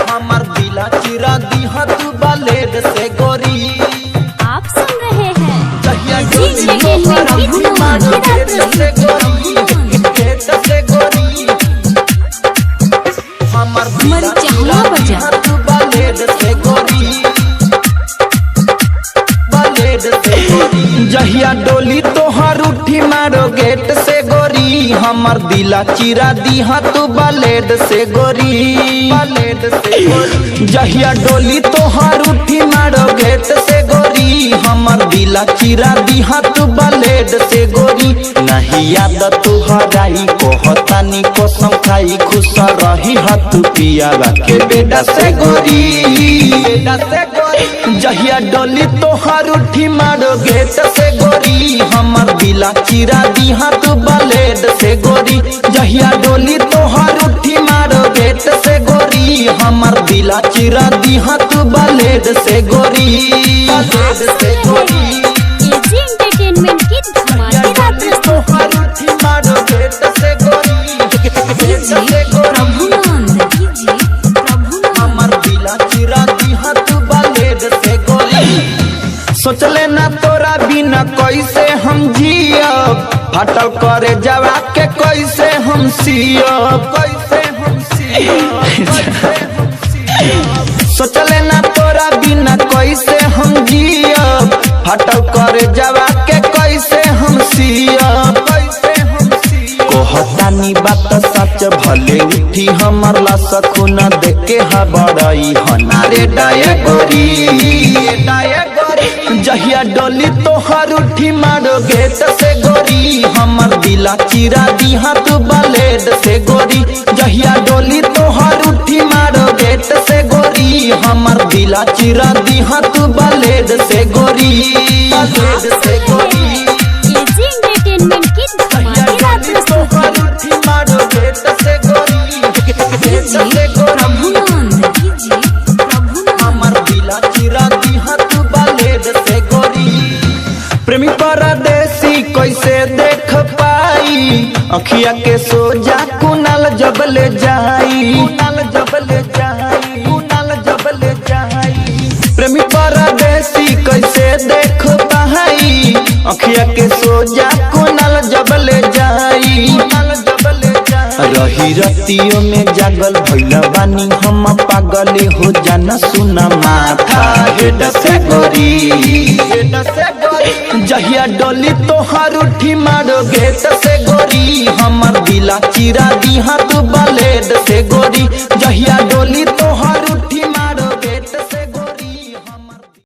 हमार दिला चिरा दिहा तू ब्लेड से गोरी। आप सुन रहे हैं जहिया जी हमार दिला चिरा दिहा तू ब्लेड से गोरी। जहिया डोली तोहर उठी मारो गेट से गोरी। हमर दिला चिरा दिहा तू ब्लेड से गोरी। ब्लेड से गोरी जहिया डोली तोहर उठी मारो गेट से गोरी। हमर दिला चिरा दिहा तू ब्लेड से गोरी। नहीं याद तुहराई कहतानी कसम खाई खुश रही हत पियावा के बेटा से गोरी। बेटा से गोरी जहिया डोली तोहर उठी मारो गेट से गोरी। हमर दिला चिरा दिहा तू ब्लेड से गोरी। जहिया डोली तोहर उठी मारो गेट से गोरी। हमर दिला चिरा दिहा तू ब्लेड से गोरी। ब्लेड से गोरी एजी एंटरटेनमेंट की धमाकेदार तोहर उठी मारो गेट से गोरी। हमर दिला चिरा दिहा तू ब्लेड से गोरी। सोचले ना तोरा बिना कैसे हम जियब। फाटल करे जवा के कैसे हम सियब। कैसे हम सियब सोचले ना तोरा बिना कैसे हम जियब। फाटल करे जवा के कैसे हम सियब। कैसे हम सियब कहतानी बात सच भले उठी हमर लाश खूना देखे हा बड़ई हनारे डाये गोरी। डाये गोरी जहिया डोली तोहर उठी मारो गेट से गोरी। हमर दिला चिरा दिहा तू ब्लेड से गोरी। जहिया डोली तोहर उठी मारो गेट से गोरी। हमर दिला चिरा दिहा तू ब्लेड से गोरी। ब्लेड से गोरी एजी एंटरटेनमेंट की धमाकेदार तोहर उठी मारो गेट से गोरी। गेट से गोरी हमर दिला चिरा दिहा तू ब्लेड से गोरी। प्रेमी परदेसी कैसे देख पाई अखिया के सोजा कुनाल जबले जाई। कुनाल जबले जाई। कुनाल जबले जाई प्रेमी परदेसी कैसे देख पाई अखिया के सोजा कुनाल जबले जाई। कुनाल जबले जाई रही रतियों में जागल भइल बानी हम पागल हो जाना सुना माथा हेड से गोरी। हेड से गोरी जहिया डोली तोहर उठी मारो गेट से गोरी। हमर दिला चिरा दिहा तू ब्लेड से गोरी। जहिया डोली